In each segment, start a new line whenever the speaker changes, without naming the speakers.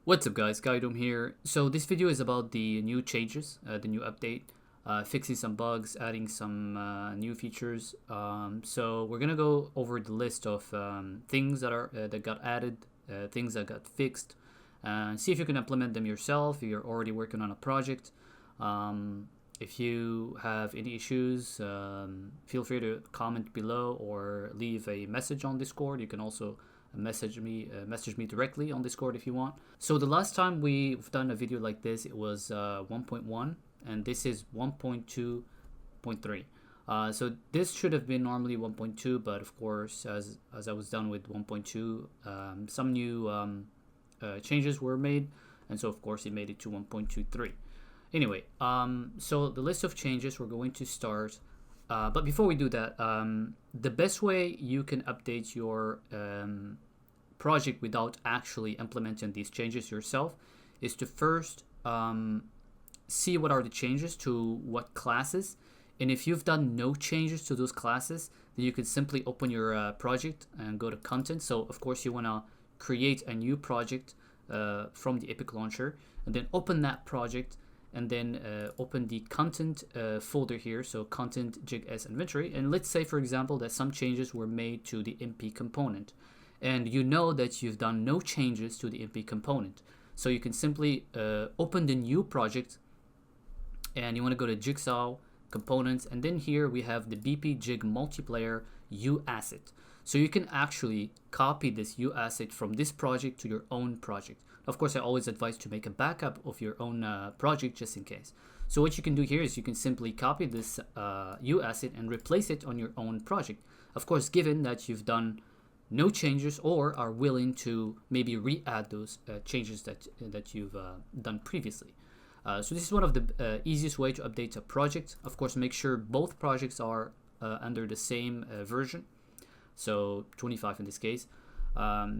What's up guys, Guydom here. So this video is about the new changes, the new update, fixing some bugs, adding some new features. So we're gonna go over the list of things that got added, things that got fixed, and see if you can implement them yourself if you're already working on a project. If you have any issues, feel free to comment below or leave a message on Discord. You can also message me directly on Discord if you want. So the last time we've done a video like this, it was 1.1, and this is 1.2.3. So this should have been normally 1.2, but of course, as I was done with 1.2, some new changes were made, and so of course it made it to 1.23. Anyway, so the list of changes we're going to start. But before we do that, the best way you can update your project without actually implementing these changes yourself is to first see what are the changes to what classes. And if you've done no changes to those classes, then you can simply open your project and go to content. So of course you want to create a new project from the Epic Launcher, and then open that project, and then open the content folder here, so content JS inventory. And let's say, for example, that some changes were made to the MP component, and you know that you've done no changes to the MP component. So you can simply open the new project, and you want to go to Jigsaw components, and then here we have the BP Jig multiplayer U asset. So you can actually copy this U asset from this project to your own project. Of course, I always advise to make a backup of your own project just in case. So what you can do here is you can simply copy this U asset and replace it on your own project. Of course, given that you've done no changes or are willing to maybe re-add those changes that you've done previously. So this is one of the easiest way to update a project. Of course, make sure both projects are under the same version. So 25 in this case.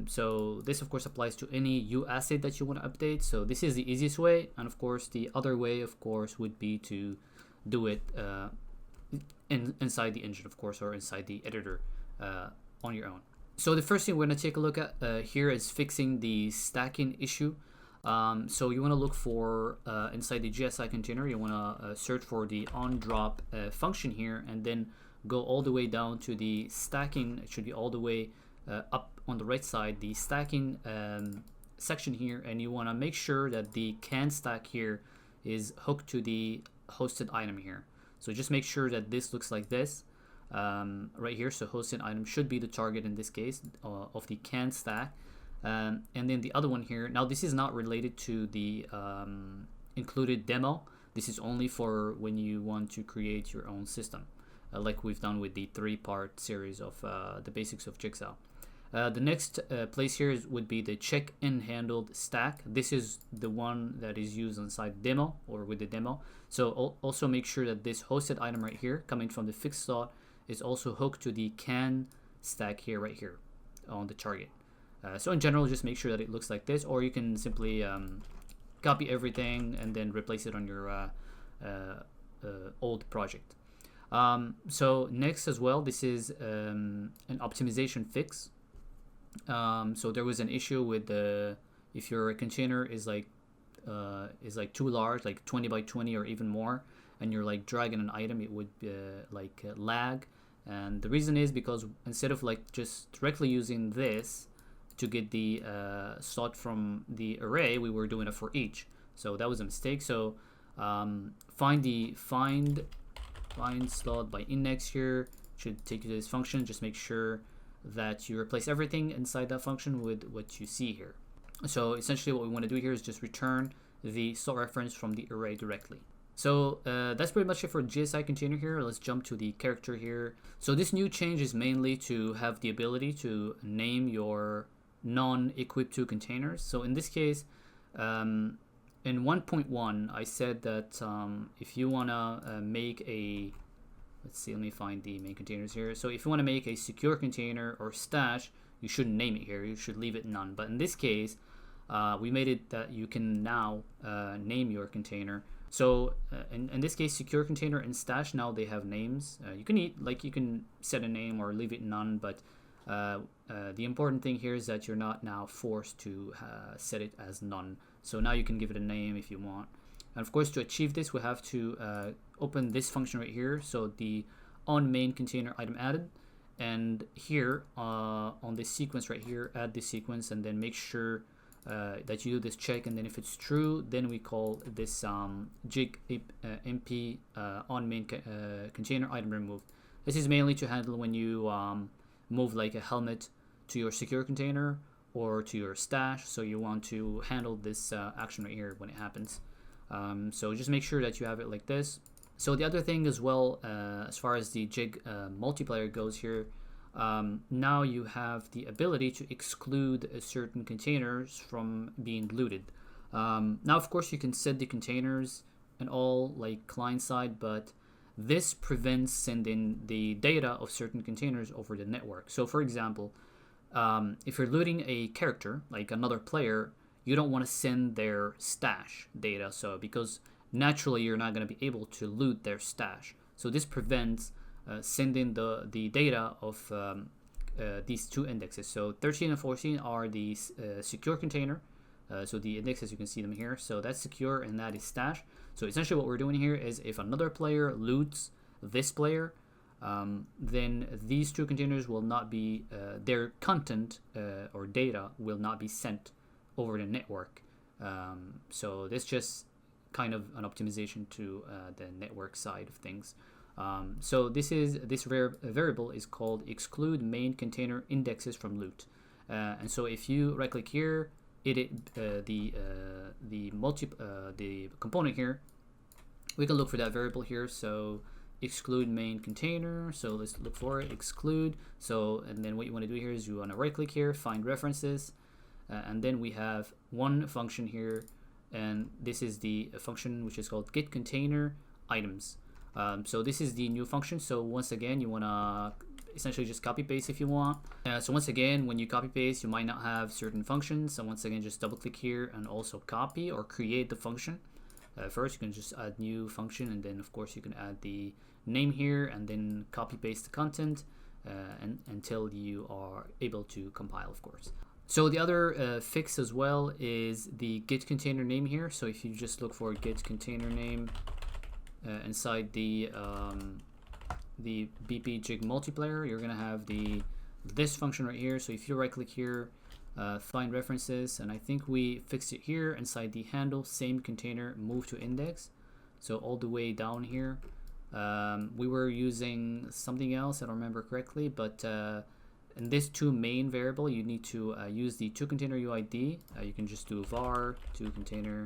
So this of course applies to any U asset that you want to update. So this is the easiest way, and of course the other way of course would be to do it inside the engine, of course, or inside the editor on your own. So the first thing we're going to take a look at here is fixing the stacking issue. So you want to look for inside the GSI container, you want to search for the onDrop function here, and then go all the way down to the stacking. It should be all the way up on the right side, the stacking section here, and you want to make sure that the can stack here is hooked to the hosted item here. So just make sure that this looks like this right here. So hosted item should be the target in this case of the can stack. And then the other one here, now this is not related to the included demo. This is only for when you want to create your own system, like we've done with the 3-part series of the basics of Jigsaw. The next place here would be the check-in handled stack. This is the one that is used inside demo or with the demo. So also make sure that this hosted item right here coming from the fixed slot is also hooked to the can stack here, right here on the target. So in general, just make sure that it looks like this, or you can simply copy everything and then replace it on your old project. So next as well, this is an optimization fix. So there was an issue with if your container is like too large, like 20 by 20 or even more, and you're like dragging an item, it would lag. And the reason is because instead of like just directly using this to get the slot from the array, we were doing it for each. So that was a mistake. So find slot by index here should take you to this function. Just make sure that you replace everything inside that function with what you see here. So essentially what we want to do here is just return the slot reference from the array directly. So that's pretty much it for GSI container here. Let's jump to the character here. So this new change is mainly to have the ability to name your non-equipped to containers. So in this case, in 1.1, I said that if you want to make a, let's see, let me find the main containers here. So if you want to make a secure container or stash, you shouldn't name it here. You should leave it none. But in this case, we made it that you can now name your container. So in this case, secure container and stash, now they have names. You can set a name or leave it none, but The important thing here is that you're not now forced to set it as none. So now you can give it a name if you want. And of course, to achieve this, we have to open this function right here. So the on main container item added, and here on this sequence right here, add this sequence, and then make sure that you do this check, and then if it's true, then we call this jig mp on main container item removed. This is mainly to handle when you move like a helmet to your secure container or to your stash, so you want to handle this action right here when it happens. So just make sure that you have it like this. So the other thing as well, as far as the jig multiplayer goes here, now you have the ability to exclude certain containers from being looted. Now of course you can set the containers and all like client side, but this prevents sending the data of certain containers over the network. So for example, if you're looting a character, like another player, you don't want to send their stash data, so because naturally you're not going to be able to loot their stash. So this prevents sending the data of these two indexes. So 13 and 14 are the secure container. So the indexes, you can see them here. So that's secure and that is stash. So essentially what we're doing here is if another player loots this player, then these two containers will not be, their content or data will not be sent over the network. So this just kind of an optimization to the network side of things. So this variable is called exclude main container indexes from loot. And so if you right click here, the component here, we can look for that variable here. So exclude main container. So let's look for it, exclude. So and then what you want to do here is you want to right click here, find references, and then we have one function here, and this is the function which is called get container items. So this is the new function. So once again, you want to essentially just copy paste if you want. So once again, when you copy paste, you might not have certain functions. So once again, just double click here and also copy or create the function. First, you can just add new function, and then of course you can add the name here and then copy paste the content and until you are able to compile, of course. So the other fix as well is the get container name here. So if you just look for get container name inside the BP jig multiplayer, you're gonna have this function right here. So if you right click here, find references, and I think we fixed it here inside the handle same container move to index. So all the way down here, we were using something else, I don't remember correctly, but in this two main variable, you need to use the two container UID. You can just do var two container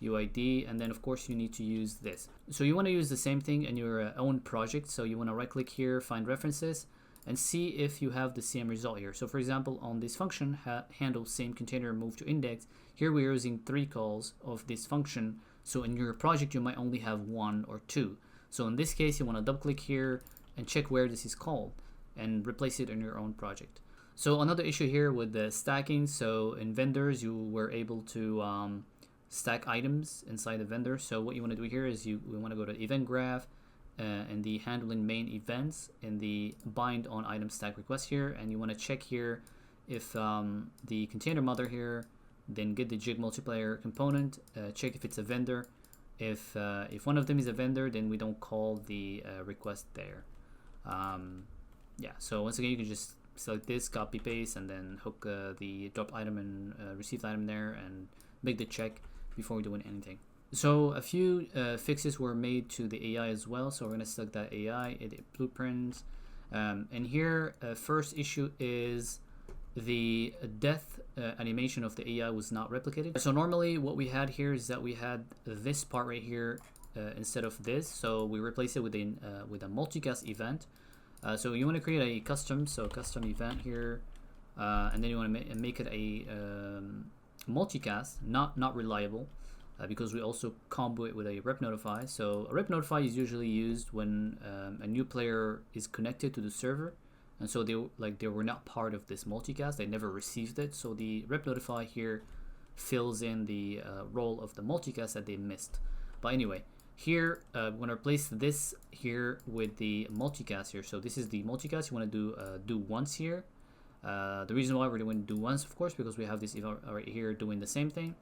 UID, and then of course you need to use this. So you want to use the same thing in your own project. So you want to right click here, find references, and see if you have the same result here. So for example, on this function handle same container move to index, here we're using 3 calls of this function. So in your project you might only have 1 or 2. So in this case you want to double click here and check where this is called and replace it in your own project. So another issue here with the stacking, so in vendors you were able to stack items inside the vendor. So what you want to do here is we want to go to event graph and the handling main events in the bind on item stack request here, and you want to check here if the container mother here, then get the jig multiplayer component, check if it's a vendor. If one of them is a vendor, then we don't call the request there. Yeah, so once again you can just select this, copy paste, and then hook the dropped item and received item there and make the check before doing anything. So a few fixes were made to the AI as well. So we're gonna select that AI, edit blueprints, and here first issue is the death animation of the AI was not replicated. So normally what we had here is that we had this part right here instead of this. So we replace it with a multicast event. So you want to create a custom event here, and then you want to make it a multicast, not reliable, because we also combo it with a rep notify. So a rep notify is usually used when a new player is connected to the server, and so they were not part of this multicast, they never received it. So the rep notify here fills in the role of the multicast that they missed. But anyway, here we're going to replace this here with the multicast here. So this is the multicast you want to do once here, The reason why we're doing do once, of course, because we have this event right here doing the same thing.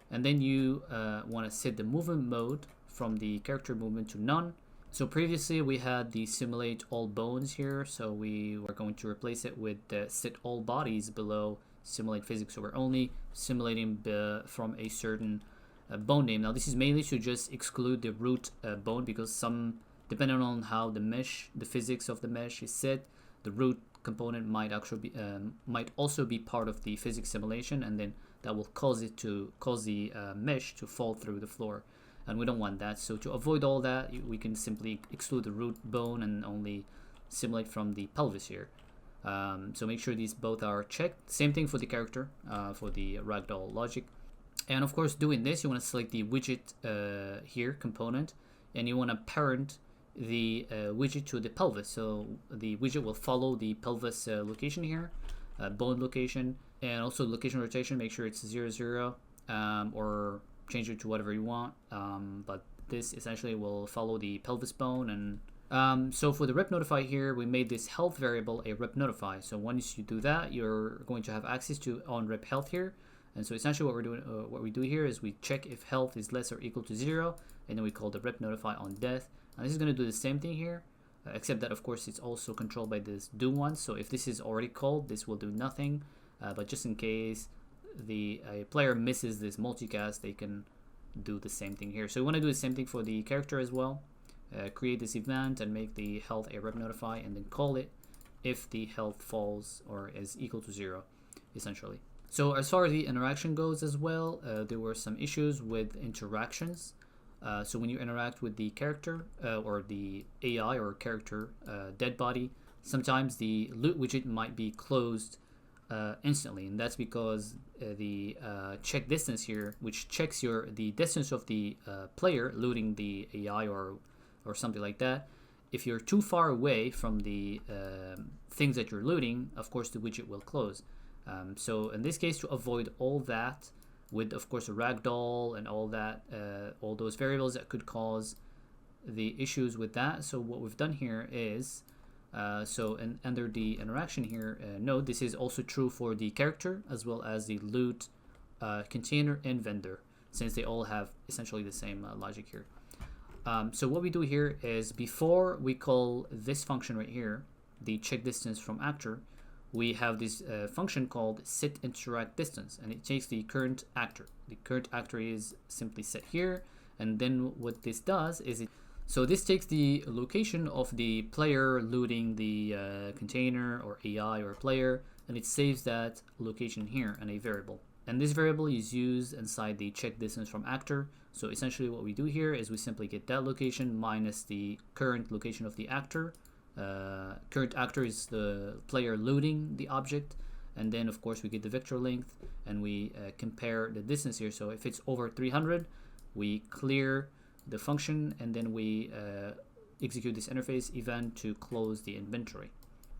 And then you want to set the movement mode from the character movement to none. So previously we had the simulate all bones here, so we were going to replace it with set all bodies below simulate physics. So we're only simulating from a certain bone name. Now this is mainly to just exclude the root bone, because depending on how the physics of the mesh is set, the root component might actually be might also be part of the physics simulation, and then that will cause the mesh to fall through the floor, and we don't want that. So to avoid all that, we can simply exclude the root bone and only simulate from the pelvis here. So make sure these both are checked. Same thing for the character, for the ragdoll logic. And of course, doing this, you want to select the widget here component, and you want to parent the widget to the pelvis. So the widget will follow the pelvis location here, bone location, and also location rotation. Make sure it's 0, 0, or change it to whatever you want. But this essentially will follow the pelvis bone. And so for the rep notify here, we made this health variable a rep notify. So once you do that, you're going to have access to on rep health here. And so essentially what we're doing, what we do here is we check if health is less or equal to 0, and then we call the rep notify on death. And this is going to do the same thing here, except that of course it's also controlled by this do once. So if this is already called, this will do nothing. But just in case a player misses this multicast, they can do the same thing here. So we want to do the same thing for the character as well. Create this event and make the health a rep notify, and then call it if the health falls or is equal to 0, essentially. So as far as the interaction goes as well, there were some issues with interactions. So when you interact with the character or the AI or character dead body, sometimes the loot widget might be closed instantly, and that's because the check distance here, which checks the distance of the player looting the AI or something like that. If you're too far away from the things that you're looting, of course the widget will close. So in this case, to avoid all that, with of course a ragdoll and all that, all those variables that could cause the issues with that. So what we've done here is, under the interaction here node, this is also true for the character as well as the loot container and vendor, since they all have essentially the same logic here. So what we do here is, before we call this function right here, the check distance from actor, we have this function called set interact distance, and it takes the current actor. The current actor is simply set here, and then what this does is so this takes the location of the player looting the container or AI or player, and it saves that location here in a variable. And this variable is used inside the check distance from actor. So essentially what we do here is we simply get that location minus the current location of the actor. Current actor is the player looting the object, and then of course we get the vector length, and we compare the distance here. So if it's over 300, we clear the function, and then we execute this interface event to close the inventory.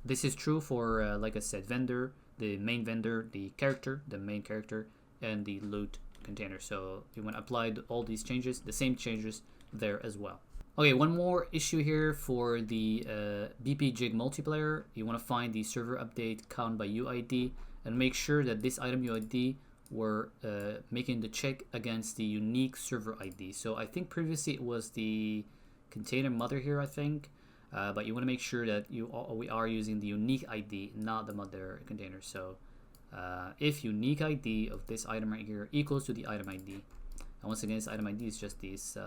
This is true for like I said, vendor, the main vendor, the character, the main character, and the loot container. So you want to apply all these changes, the same changes there as well. Okay, one more issue here for the BP Jig multiplayer. You want to find the server update count by UID and make sure that this item UID we're making the check against the unique server ID. So I think previously it was the container mother here, I think, but you want to make sure that we are using the unique ID, not the mother container. So if unique ID of this item right here equals to the item ID. And once again, this item ID is just this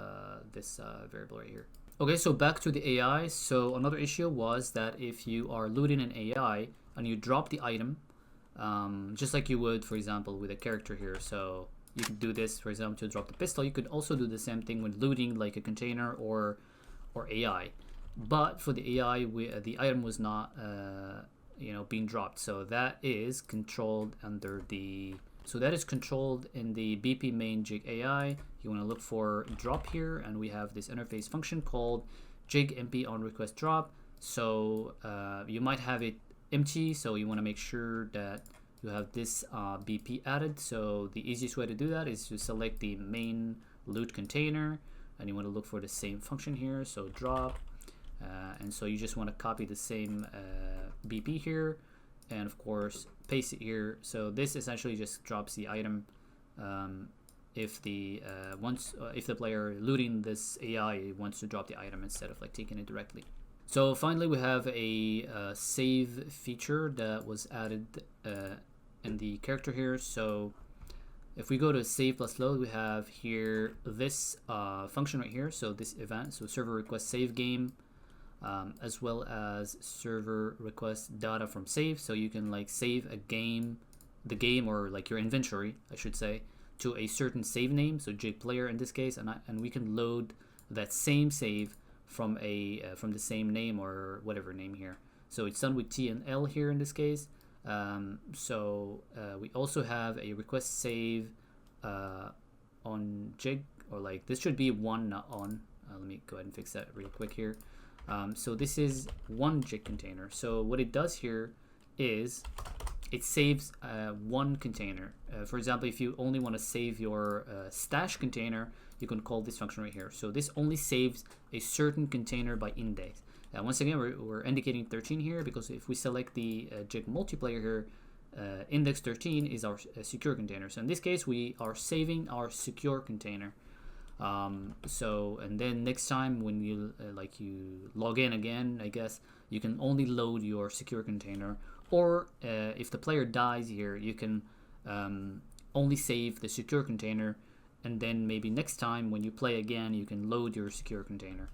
variable right here. Okay, so back to the AI. So another issue was that if you are looting an AI and you drop the item, just like you would, for example, with a character here. So you could do this, for example, to drop the pistol. You could also do the same thing when looting like a container or AI. But for the AI, the item was not being dropped. So that is controlled under the... So that is controlled in the BP main jig AI. You want to look for drop here, and we have this interface function called jig mp on request drop. So you might have it empty, so you want to make sure that you have this BP added. So the easiest way to do that is to select the main loot container, and you want to look for the same function here, so drop. And so you just want to copy the same BP here and of course paste it here. So this essentially just drops the item if the if the player looting this AI wants to drop the item instead of like taking it directly. So finally, we have a save feature that was added in the character here. So if we go to save plus load, we have here this function right here. So this event, so server request save game, as well as server request data from save. So you can like save a game, the game, or like your inventory, I should say, to a certain save name, so jig player in this case, and we can load that same save from the same name or whatever name here. So it's done with T and L here in this case. We also have a request save on jig, or like this should be one, not on. Let me go ahead and fix that real quick here. So this is one jig container. So what it does here is it saves one container. For example, if you only want to save your stash container, you can call this function right here. So this only saves a certain container by index. Once again, we're indicating 13 here because if we select the jig multiplayer here, index 13 is our secure container. So in this case, we are saving our secure container. And then next time when you you log in again, I guess you can only load your secure container. Or if the player dies here, you can only save the secure container, and then maybe next time when you play again, you can load your secure container.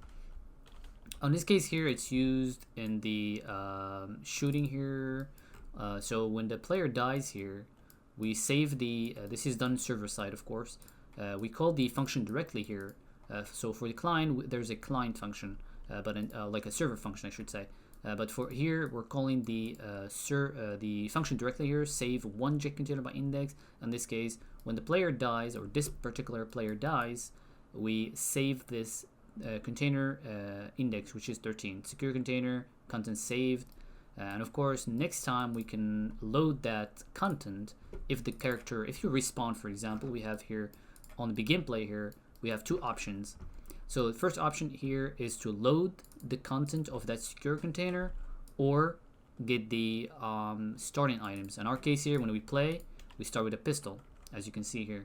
On this case here, it's used in the shooting here. So when the player dies here, we save the, this is done server side of course, we call the function directly here. So for the client, there's a client function, like a server function I should say. But for here, we're calling the function directly here, save one jig container by index. In this case, when the player dies, or this particular player dies, we save this container index, which is 13, secure container, content saved. And of course, next time we can load that content if the character, if you respawn, for example, we have here on the begin play here, we have two options. So the first option here is to load the content of that secure container or get the starting items. In our case here, when we play, we start with a pistol, as you can see here.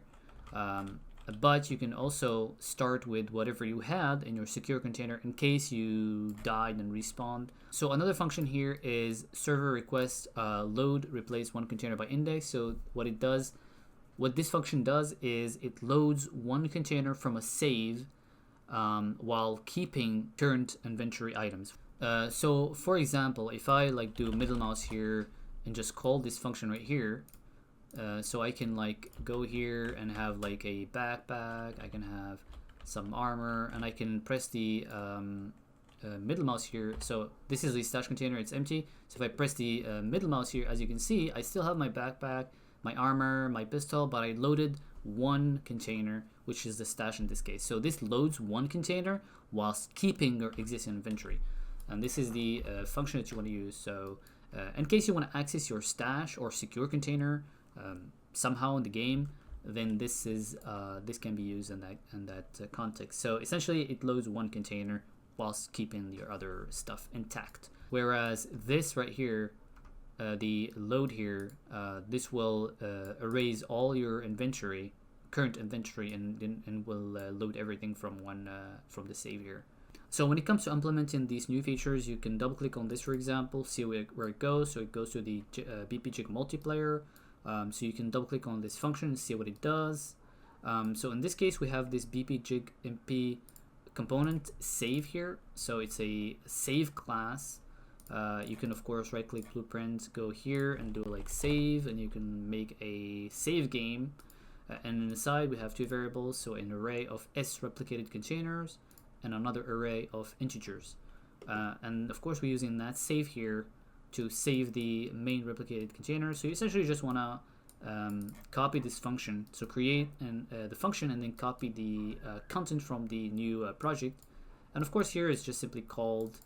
But you can also start with whatever you had in your secure container in case you died and respawned. So another function here is server request load replace one container by index. So what this function does is it loads one container from a save while keeping current inventory items. So for example, if I like do middle mouse here and just call this function right here, so I can like go here and have like a backpack, I can have some armor, and I can press the middle mouse here. So this is the stash container, it's empty. So if I press the middle mouse here, as you can see, I still have my backpack, my armor, my pistol, but I loaded one container, which is the stash in this case. So this loads one container whilst keeping your existing inventory. And this is the function that you want to use. So in case you want to access your stash or secure container somehow in the game, then this can be used in that context. So essentially, it loads one container whilst keeping your other stuff intact. Whereas this right here, the load here, this will erase all your inventory, current inventory, and will load everything from from the save here. So when it comes to implementing these new features, you can double click on this, for example, see where it goes. So it goes to the BP Jig multiplayer. So you can double click on this function and see what it does. So in this case, we have this BP Jig MP component save here. So it's a save class. You can of course right click blueprint, go here and do like save, and you can make a save game. And inside we have two variables, so an array of S replicated containers and another array of integers. And of course we're using that save here to save the main replicated container. So you essentially just want to copy this function. So create the function and then copy the content from the new project. And of course here it's just simply called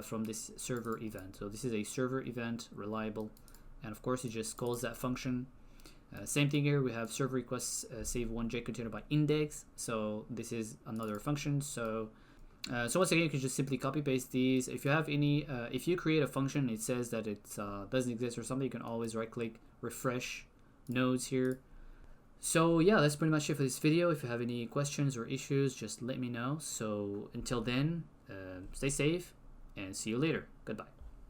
from this server event. So this is a server event, reliable, and of course it just calls that function. Same thing here, we have server requests save one jig container by index. So this is another function. So So once again, you can just simply copy paste these. If you have any, if you create a function, it says that it doesn't exist or something, you can always right click, refresh nodes here. So yeah, that's pretty much it for this video. If you have any questions or issues, just let me know. So until then, stay safe and see you later. Goodbye.